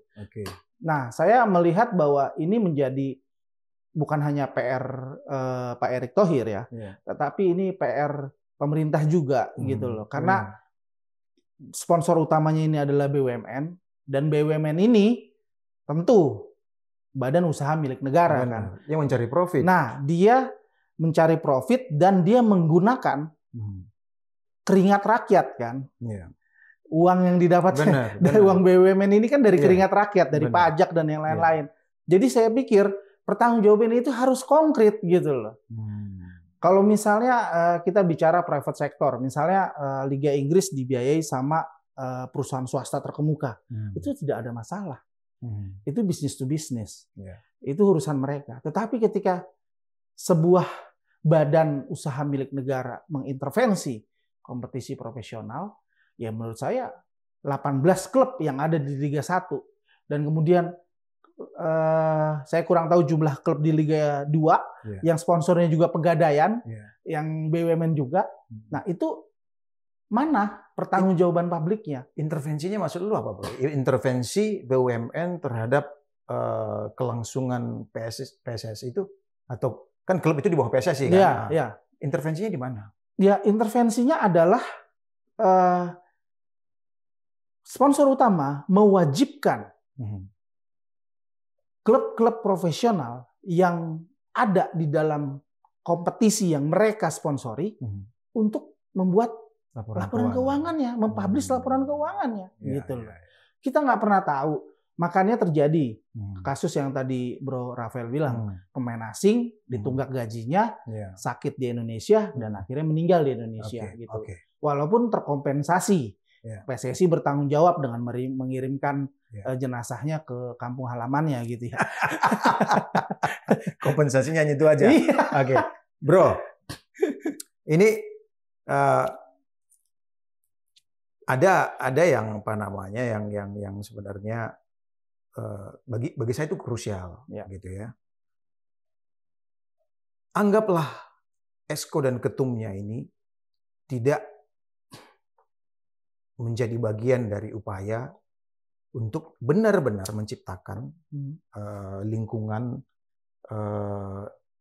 Nah, saya melihat bahwa ini menjadi bukan hanya PR Pak Erick Thohir ya, tetapi ini PR pemerintah juga gitu loh. Karena sponsor utamanya ini adalah BUMN, dan BUMN ini tentu badan usaha milik negara kan. Yang mencari profit. Nah, dia mencari profit dan dia menggunakan keringat rakyat kan. Uang yang didapatkan dari uang BUMN ini kan dari keringat rakyat, dari pajak dan yang lain-lain. Jadi saya pikir pertanggungjawaban itu harus konkret gitu loh. Kalau misalnya kita bicara private sector, misalnya Liga Inggris dibiayai sama perusahaan swasta terkemuka, itu tidak ada masalah. Itu bisnis to bisnis. Itu urusan mereka. Tetapi ketika sebuah badan usaha milik negara mengintervensi kompetisi profesional, ya menurut saya 18 klub yang ada di Liga 1 dan kemudian saya kurang tahu jumlah klub di Liga 2 yang sponsornya juga Pegadaian, yang BUMN juga. Nah, itu mana pertanggungjawaban publiknya? Intervensinya maksud lu apa, bro? Intervensi BUMN terhadap kelangsungan PSSI itu, atau kan klub itu di bawah PSSI kan? Intervensinya di mana? Ya, intervensinya adalah sponsor utama mewajibkan klub-klub profesional yang ada di dalam kompetisi yang mereka sponsori untuk membuat laporan keuangannya, mempublish laporan keuangannya, gitu loh. Kita nggak pernah tahu, makanya terjadi kasus yang tadi Bro Rafael bilang, pemain asing ditunggak gajinya, sakit di Indonesia dan akhirnya meninggal di Indonesia, gitu. Walaupun terkompensasi, PSSI bertanggung jawab dengan mengirimkan jenazahnya ke kampung halamannya, gitu ya. Kompensasinya hanya itu aja. Bro, ini ada yang apa namanya yang sebenarnya bagi saya itu krusial, gitu ya. Anggaplah Esko dan ketumnya ini tidak menjadi bagian dari upaya untuk benar-benar menciptakan lingkungan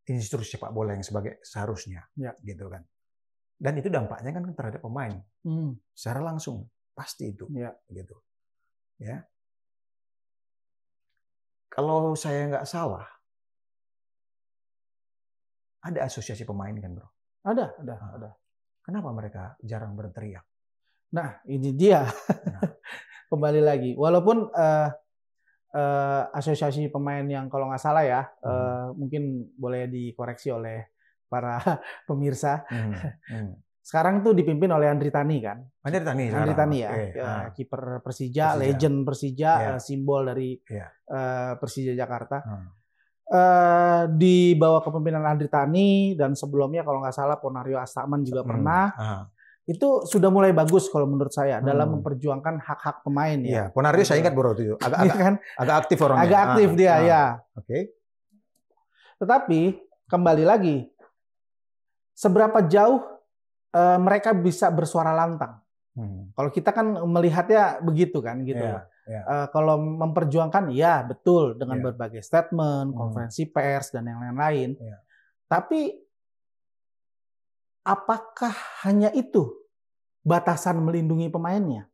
institusi sepak bola yang seharusnya, gitu kan. Dan itu dampaknya kan terhadap pemain secara langsung, pasti itu, gitu. Ya. Kalau saya nggak salah, ada asosiasi pemain kan, bro? Ada. Kenapa mereka jarang berteriak? Nah, ini dia. Kembali lagi, walaupun asosiasi pemain yang kalau nggak salah ya, mungkin boleh dikoreksi oleh para pemirsa. Sekarang tuh dipimpin oleh Andri Tani kan? Andri Tani ya, kiper Persija, legend Persija, simbol dari Persija Jakarta. di bawah kepemimpinan Andri Tani dan sebelumnya kalau nggak salah Ponario Astaman juga pernah. Itu sudah mulai bagus kalau menurut saya dalam memperjuangkan hak-hak pemain ya. Iya, Ponario saya ingat bro itu agak aktif orangnya. Agak aktif dia ya. Oke. Tetapi kembali lagi, seberapa jauh mereka bisa bersuara lantang? Kalau kita kan melihatnya begitu kan, gitu. Kalau memperjuangkan, ya betul dengan berbagai statement, konferensi pers dan yang lain-lain. Tapi apakah hanya itu batasan melindungi pemainnya?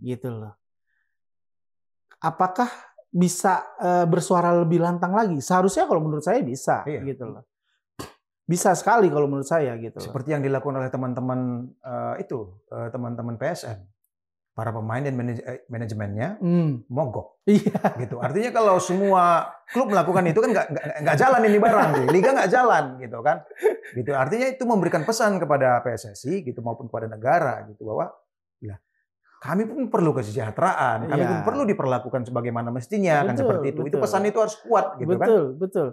Gitu loh. Apakah bisa bersuara lebih lantang lagi? Seharusnya kalau menurut saya bisa, gitu loh. Bisa sekali kalau menurut saya gitu. Seperti yang dilakukan oleh teman-teman teman-teman PSM, para pemain dan manajemennya mogok. Gitu. Artinya kalau semua klub melakukan itu kan nggak jalan ini barang, liga nggak jalan gitu kan. Gitu. Artinya itu memberikan pesan kepada PSSI gitu maupun kepada negara gitu bahwa ya, kami pun perlu kesejahteraan, kami pun perlu diperlakukan sebagaimana mestinya, kan seperti itu. Betul. Itu pesan itu harus kuat, gitu kan? Betul.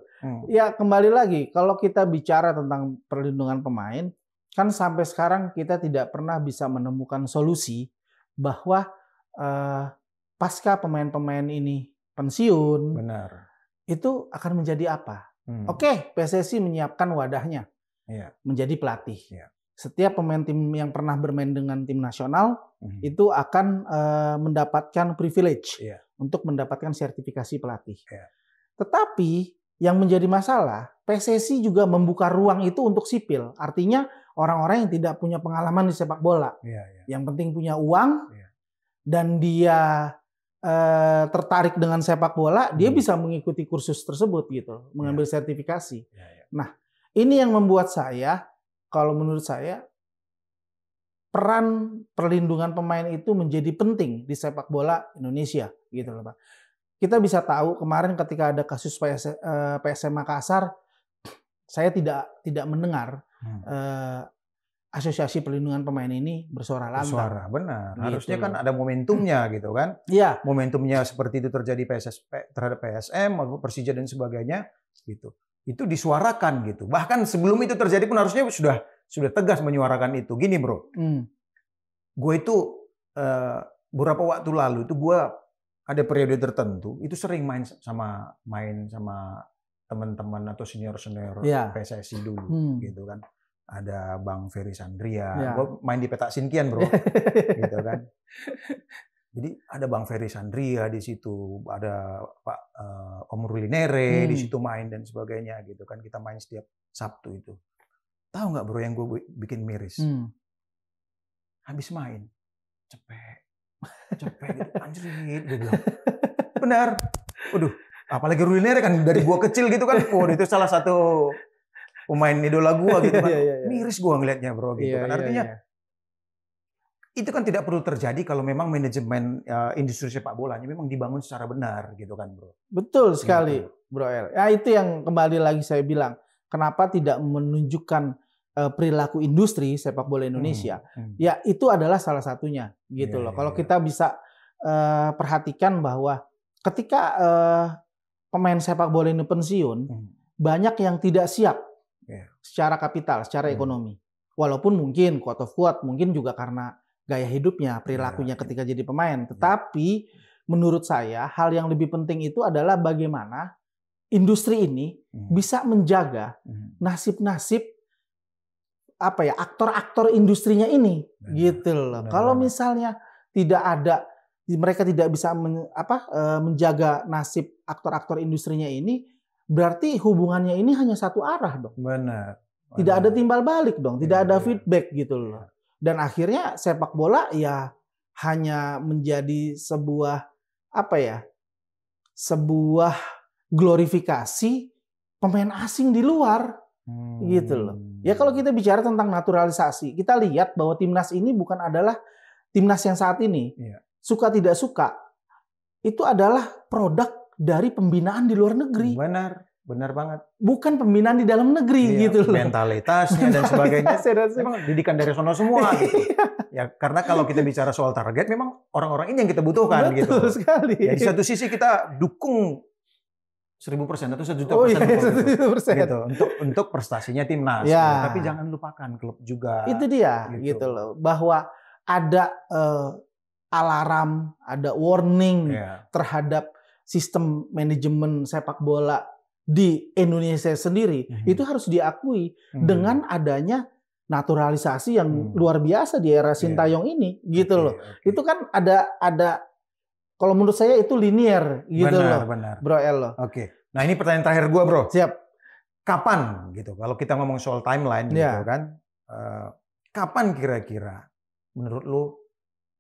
Ya kembali lagi, kalau kita bicara tentang perlindungan pemain, kan sampai sekarang kita tidak pernah bisa menemukan solusi bahwa pasca pemain-pemain ini pensiun, itu akan menjadi apa? Oke, PSSI menyiapkan wadahnya menjadi pelatih. Setiap pemain tim yang pernah bermain dengan tim nasional itu akan mendapatkan privilege untuk mendapatkan sertifikasi pelatih. Tetapi yang menjadi masalah, PSSI juga membuka ruang itu untuk sipil. Artinya orang-orang yang tidak punya pengalaman di sepak bola, yang penting punya uang dan dia tertarik dengan sepak bola, dia bisa mengikuti kursus tersebut gitu, mengambil sertifikasi. Nah, ini yang membuat saya, kalau menurut saya, peran perlindungan pemain itu menjadi penting di sepak bola Indonesia, gitu loh Pak. Kita bisa tahu kemarin ketika ada kasus PSM Makassar, saya tidak mendengar Asosiasi Perlindungan Pemain ini bersuara lantang. Bersuara, benar. Gitu. Harusnya kan ada momentumnya gitu kan. Iya. Momentumnya seperti itu terjadi terhadap PSM, Persija dan sebagainya gitu. Itu disuarakan gitu. Bahkan sebelum itu terjadi pun harusnya sudah tegas menyuarakan itu. Gini bro, gue itu beberapa waktu lalu itu gue ada periode tertentu itu sering main sama teman-teman atau senior PSSI dulu gitu kan. Ada Bang Ferry Sandria, gue main di Petak Sinkian bro, gitu kan. Jadi ada Bang Ferry Sandria di situ, ada Pak Om Rulinere di situ main dan sebagainya gitu kan. Kita main setiap Sabtu itu. Tahu nggak bro yang gue bikin miris? Habis main, cepet gitu, anjrit, gue bilang. Benar. Waduh, apalagi Rulinere kan dari gue kecil gitu kan. Waduh, itu salah satu pemain idola gue gitu kan. Miris gue ngelihatnya bro gitu kan. Artinya itu kan tidak perlu terjadi kalau memang manajemen industri sepak bolanya memang dibangun secara benar gitu kan bro. Betul sekali Bro El. Ya itu yang kembali lagi saya bilang. Kenapa tidak menunjukkan perilaku industri sepak bola Indonesia? Ya itu adalah salah satunya gitu loh. Kalau kita bisa perhatikan bahwa ketika pemain sepak bola ini pensiun, banyak yang tidak siap secara kapital, secara ekonomi. Walaupun mungkin quote of quote, mungkin juga karena gaya hidupnya, perilakunya ketika jadi pemain. Tetapi menurut saya hal yang lebih penting itu adalah bagaimana industri ini bisa menjaga nasib-nasib aktor-aktor industrinya ini, gitu loh. Kalau misalnya tidak ada, mereka tidak bisa menjaga nasib aktor-aktor industrinya ini, berarti hubungannya ini hanya satu arah dong. Benar. Tidak ada timbal balik dong, tidak ada feedback gitu loh. Dan akhirnya sepak bola ya hanya menjadi sebuah sebuah glorifikasi pemain asing di luar gitu loh. Ya kalau kita bicara tentang naturalisasi, kita lihat bahwa timnas ini bukan adalah timnas yang saat ini. Suka tidak suka, itu adalah produk dari pembinaan di luar negeri. Benar banget. Bukan pembinaan di dalam negeri gitu loh. Mentalitasnya dan sebagainya. Memang didikan dari sono semua gitu. Ya karena kalau kita bicara soal target, memang orang-orang ini yang kita butuhkan. Betul gitu. Sekali. Ya, di satu sisi kita dukung 1000% atau 1.000.000% Oh iya, 1.000.000%. gitu untuk prestasinya timnas. Ya. Gitu. Tapi jangan lupakan klub juga. Itu dia gitu loh, bahwa ada alarm, ada warning terhadap sistem manajemen sepak bola di Indonesia sendiri. Itu harus diakui dengan adanya naturalisasi yang luar biasa di era Sintayong ini gitu loh. Itu kan ada kalau menurut saya itu linear gitu loh. Bro El. Oke. Nah, ini pertanyaan terakhir gua, Bro. Siap. Kapan gitu? Kalau kita ngomong soal timeline gitu kan. Kapan kira-kira menurut lu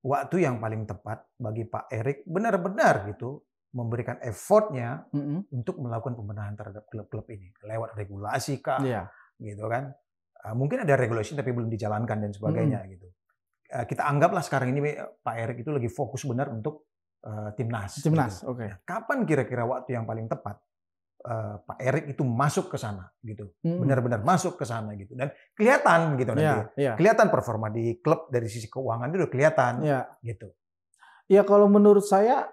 waktu yang paling tepat bagi Pak Erik benar-benar gitu memberikan effortnya untuk melakukan pembenahan terhadap klub-klub ini lewat regulasi kah, gitu kan? Mungkin ada regulasi tapi belum dijalankan dan sebagainya gitu. Kita anggaplah sekarang ini Pak Erik itu lagi fokus benar untuk timnas. Timnas, gitu. oke. Kapan kira-kira waktu yang paling tepat Pak Erik itu masuk ke sana gitu, benar-benar masuk ke sana gitu dan kelihatan gitu nanti, kelihatan performa di klub dari sisi keuangan itu udah kelihatan gitu. Ya kalau menurut saya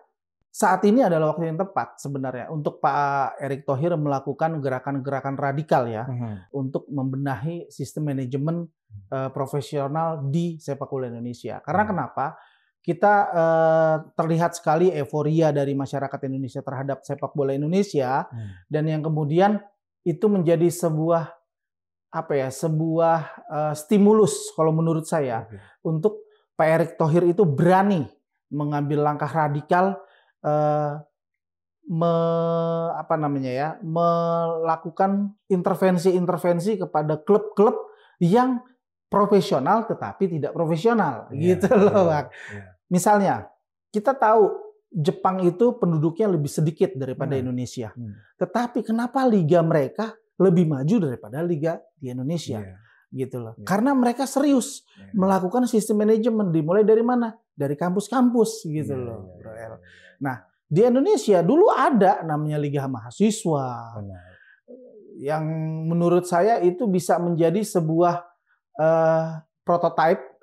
saat ini adalah waktu yang tepat sebenarnya untuk Pak Erick Thohir melakukan gerakan-gerakan radikal ya untuk membenahi sistem manajemen profesional di sepak bola Indonesia. Karena kenapa? Kita terlihat sekali euforia dari masyarakat Indonesia terhadap sepak bola Indonesia dan yang kemudian itu menjadi sebuah stimulus kalau menurut saya untuk Pak Erick Thohir itu berani mengambil langkah radikal melakukan intervensi-intervensi kepada klub-klub yang profesional tetapi tidak profesional gitu loh. Misalnya kita tahu Jepang itu penduduknya lebih sedikit daripada Indonesia. Tetapi kenapa liga mereka lebih maju daripada liga di Indonesia? Gitu loh. Karena mereka serius melakukan sistem manajemen dimulai dari mana? Dari kampus-kampus gitu loh, Bro El. Nah, di Indonesia dulu ada namanya Liga Mahasiswa. Yang menurut saya itu bisa menjadi sebuah prototipe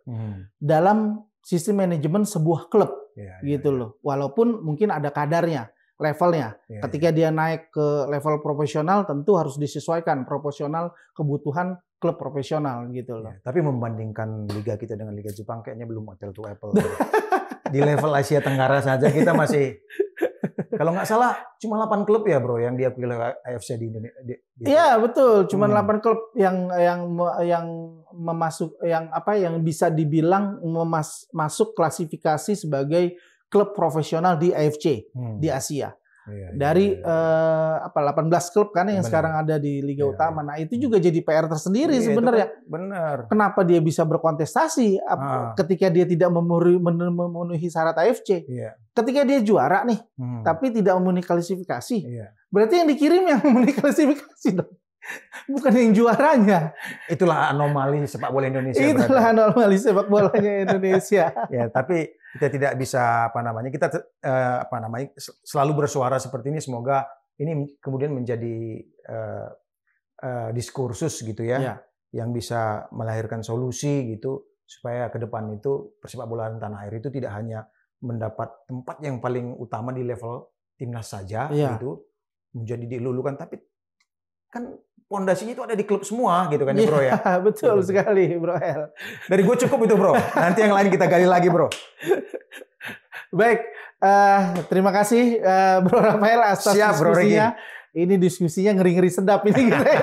dalam sistem manajemen sebuah klub gitu loh. Walaupun mungkin ada kadarnya, levelnya. Ketika dia naik ke level profesional tentu harus disesuaikan proporsional kebutuhan klub profesional gitu loh. Tapi membandingkan liga kita dengan liga Jepang kayaknya belum apple to apple. Di level Asia Tenggara saja kita masih kalau nggak salah cuma 8 klub ya bro yang diakui oleh AFC di Indonesia. Iya betul, cuma 8 klub yang bisa dibilang masuk klasifikasi sebagai klub profesional di AFC di Asia. Dari 18 klub kan yang sekarang ada di Liga Utama. Nah, itu juga jadi PR tersendiri sebenarnya. Benar. Kenapa dia bisa berkontestasi ketika dia tidak memenuhi syarat AFC? Ketika dia juara nih, tapi tidak memenuhi klasifikasi. Berarti yang dikirim yang memenuhi klasifikasi dong. Bukan yang juaranya. Itulah anomali sepak bola Indonesia. Itulah anomali sepak bolanya Indonesia. Ya, tapi kita tidak bisa kita selalu bersuara seperti ini. Semoga ini kemudian menjadi diskursus gitu ya, yang bisa melahirkan solusi gitu supaya ke depan itu persepak bolaan tanah air itu tidak hanya mendapat tempat yang paling utama di level timnas saja gitu, menjadi dilulukan, tapi kan pondasinya itu ada di klub semua gitu kan ya bro ya. Betul sekali bro El. Dari gue cukup itu bro. Nanti yang lain kita gali lagi bro. Baik, terima kasih Bro Rafael atas diskusinya. Ini diskusinya ngeri-ngeri sedap ini kita.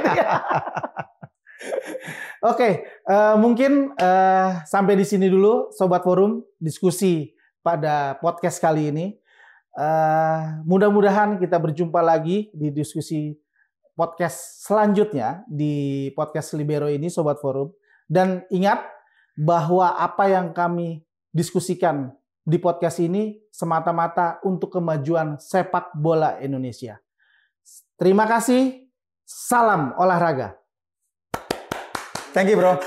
Oke, mungkin sampai di sini dulu Sobat Forum diskusi pada podcast kali ini. Mudah-mudahan kita berjumpa lagi di diskusi podcast selanjutnya di podcast Libero ini Sobat Forum. Dan ingat bahwa apa yang kami diskusikan di podcast ini semata-mata untuk kemajuan sepak bola Indonesia. Terima kasih. Salam olahraga. Thank you, bro.